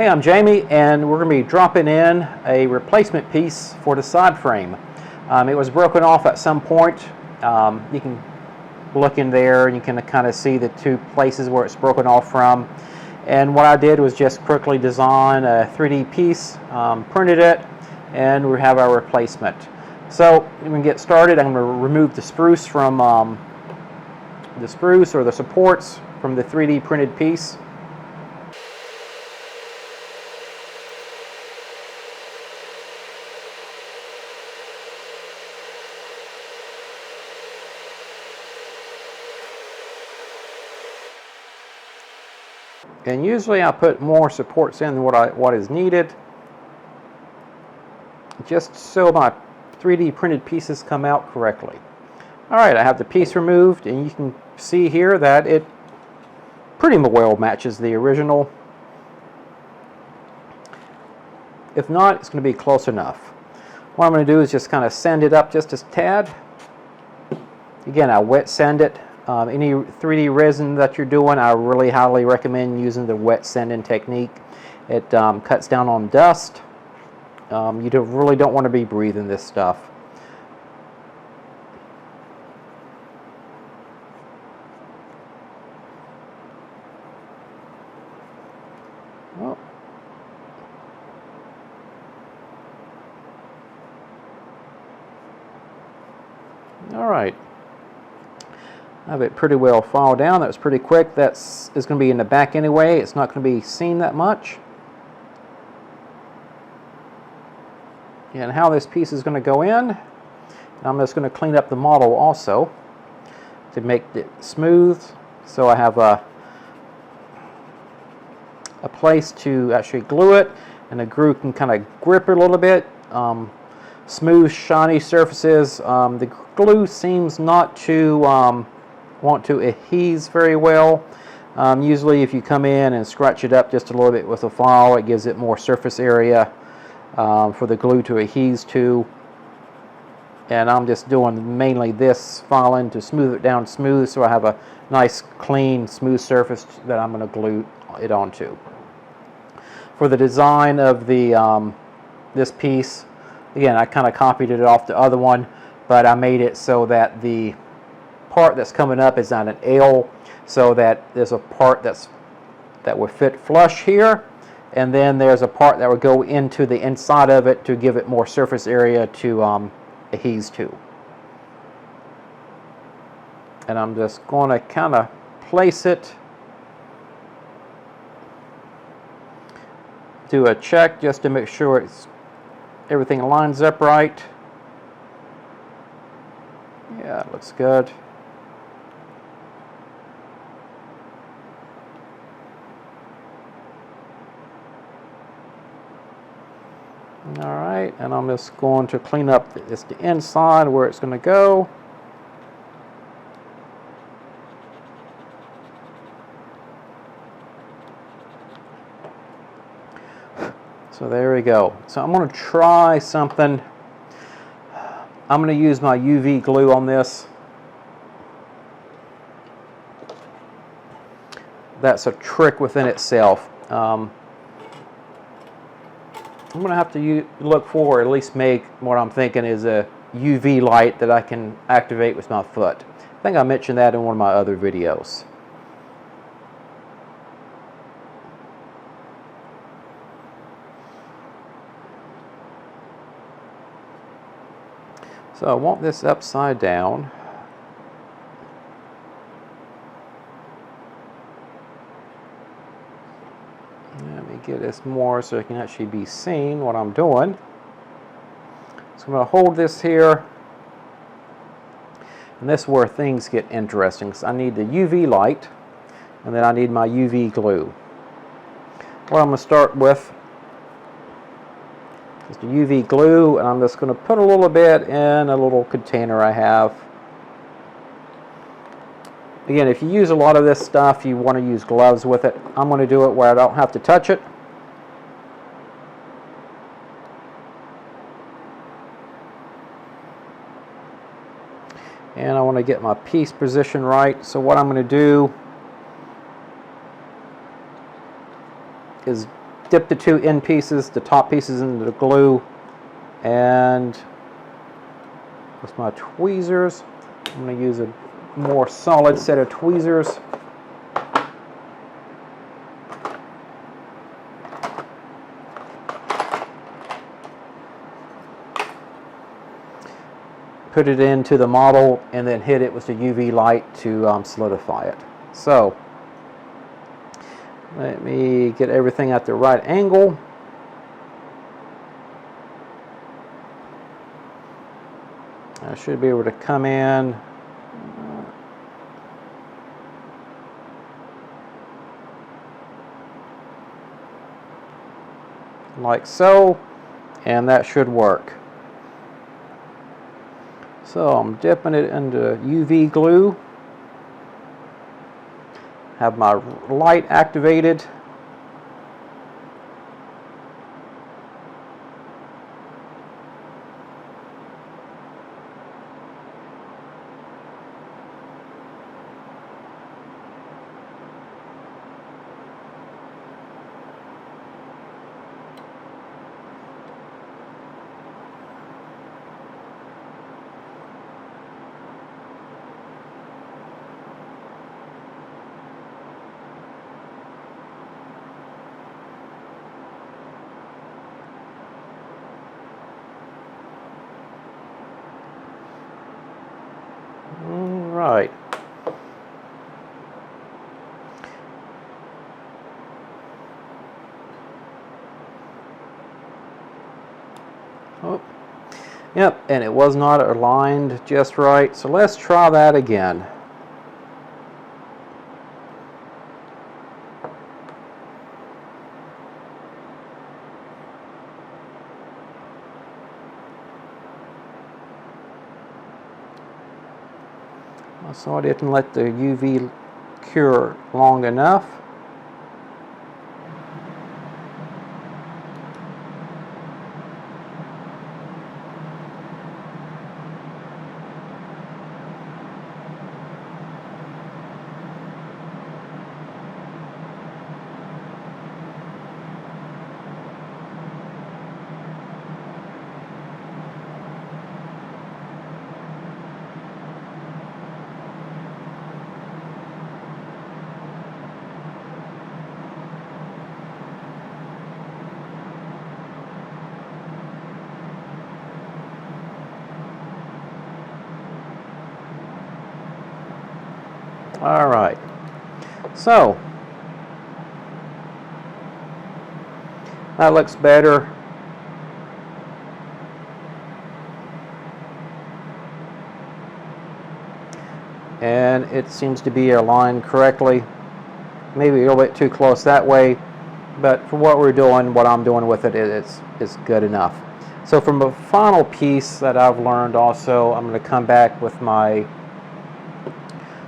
Hey, I'm Jamie, and we're going to be dropping in a replacement piece for the side frame. It was broken off at some point. You can look in there and you can kind of see the two places where it's broken off from. And what I did was just quickly design a 3D piece, printed it, and we have our replacement. So when we get started, I'm going to remove the spruce from the spruce or the supports from the 3D printed piece. And usually I put more supports in than what is needed, just so my 3D printed pieces come out correctly. Alright, I have the piece removed, and you can see here that it pretty well matches the original. If not, it's going to be close enough. What I'm going to do is just kind of sand it up just a tad. Again, I wet sand it. Any 3D resin that you're doing, I really highly recommend using the wet sanding technique. It cuts down on dust. You really don't want to be breathing this stuff. Oh. All right. I have it pretty well filed down. That was pretty quick. That's going to be in the back anyway. It's not going to be seen that much. And how this piece is going to go in, I'm just going to clean up the model also to make it smooth. So I have a place to actually glue it, and the glue can kind of grip it a little bit. Smooth, shiny surfaces. The glue seems not to want to adhere very well. Usually if you come in and scratch it up just a little bit with a file, it gives it more surface area for the glue to adhere to. And I'm just doing mainly this filing to smooth it down smooth, so I have a nice clean smooth surface that I'm going to glue it onto. For the design of the this piece, again, I kind of copied it off the other one, but I made it so that the part that's coming up is on an L, so that there's a part that would fit flush here, and then there's a part that would go into the inside of it to give it more surface area to adhere to. And I'm just going to kind of place it, do a check just to make sure everything lines up right. Yeah, it looks good. Alright, and I'm just going to clean up the inside where it's going to go. So there we go. So I'm going to try something. I'm going to use my UV glue on this. That's a trick within itself. I'm going to have to look for, or at least make, what I'm thinking is a UV light that I can activate with my foot. I think I mentioned that in one of my other videos. So I want this upside down. Let me get this more so it can actually be seen what I'm doing. So I'm going to hold this here, and this is where things get interesting. So I need the UV light, and then I need my UV glue. What I'm going to start with is the UV glue, and I'm just going to put a little bit in a little container I have. Again, if you use a lot of this stuff, you want to use gloves with it. I'm going to do it where I don't have to touch it. And I want to get my piece position right. So what I'm going to do is dip the two end pieces, the top pieces, into the glue, and with my tweezers, I'm going to use a more solid set of tweezers. Put it into the model and then hit it with the UV light to solidify it. So let me get everything at the right angle. I should be able to come in like so, and that should work. So I'm dipping it into UV glue, have my light activated. Right. Oh, yep, and it was not aligned just right, so let's try that again. So I didn't let the UV cure long enough. All right, so that looks better. And it seems to be aligned correctly. Maybe a little bit too close that way, but for what we're doing, what I'm doing with it, it's good enough. So from a final piece that I've learned also, I'm going to come back with my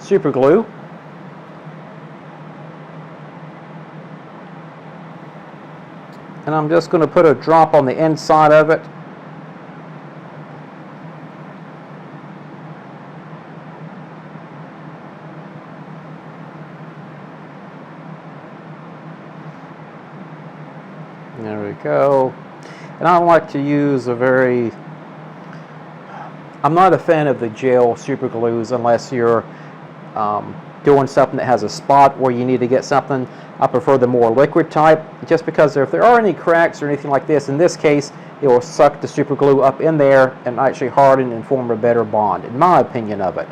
super glue. And I'm just going to put a drop on the inside of it. There we go. And I like to use I'm not a fan of the gel super glues unless you're doing something that has a spot where you need to get something. I prefer the more liquid type, just because if there are any cracks or anything like this, in this case, it will suck the super glue up in there and actually harden and form a better bond, in my opinion of it.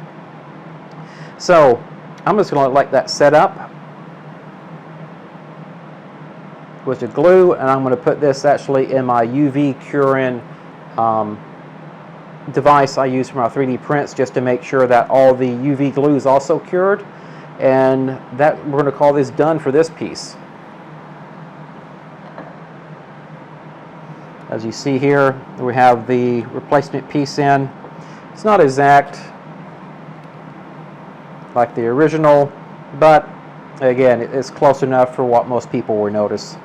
So I'm just going to let that set up with the glue, and I'm going to put this actually in my UV curing device I use for my 3D prints, just to make sure that all the UV glue is also cured, and that we're going to call this done for this piece. As you see here, we have the replacement piece in. It's not exact like the original, but again, it's close enough for what most people will notice.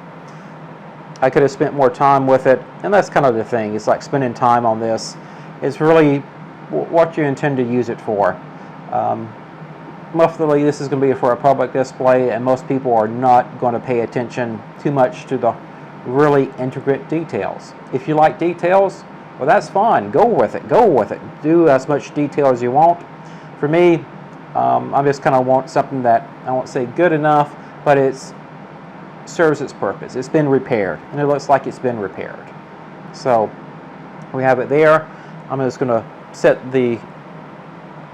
I could have spent more time with it, and that's kind of the thing. It's like spending time on this. It's really what you intend to use it for. mostly this is going to be for a public display, and most people are not going to pay attention too much to the really intricate details. If you like details, well, that's fine. Go with it. Go with it. Do as much detail as you want. For me, I just kind of want something that I won't say good enough, but it serves its purpose. It's been repaired, and it looks like it's been repaired. So we have it there. I'm just going to set the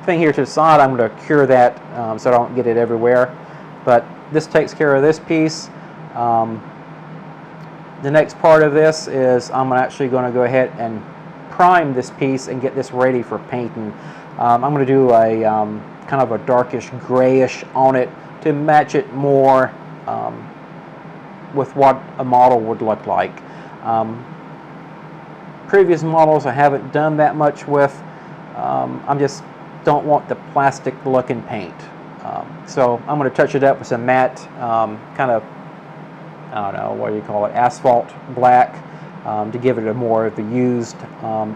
thing here to the side. I'm going to cure that so I don't get it everywhere. But this takes care of this piece. The next part of this is I'm actually going to go ahead and prime this piece and get this ready for painting. I'm going to do a kind of a darkish grayish on it to match it more with what a model would look like. Previous models I haven't done that much with. I just don't want the plastic looking paint. So I'm going to touch it up with some matte kind of, I don't know, what do you call it, asphalt black to give it a more of a used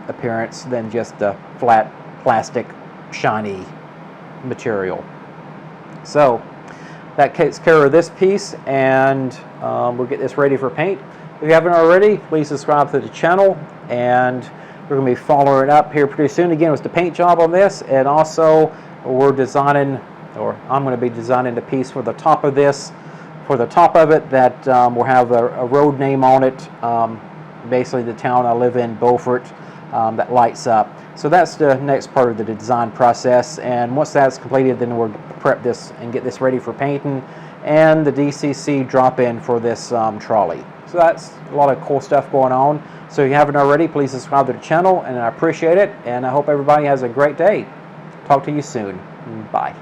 appearance than just a flat plastic shiny material. So that takes care of this piece, and we'll get this ready for paint. If you haven't already, please subscribe to the channel, and we're going to be following it up here pretty soon again with the paint job on this, and also we're designing, or I'm going to be designing the piece for the top of this, for the top of it that will have a road name on it, basically the town I live in, Beaufort, that lights up. So that's the next part of the design process, and once that's completed, then we'll prep this and get this ready for painting and the DCC drop-in for this trolley. So that's a lot of cool stuff going on. So if you haven't already, please subscribe to the channel, and I appreciate it, and I hope everybody has a great day. Talk to you soon. Bye.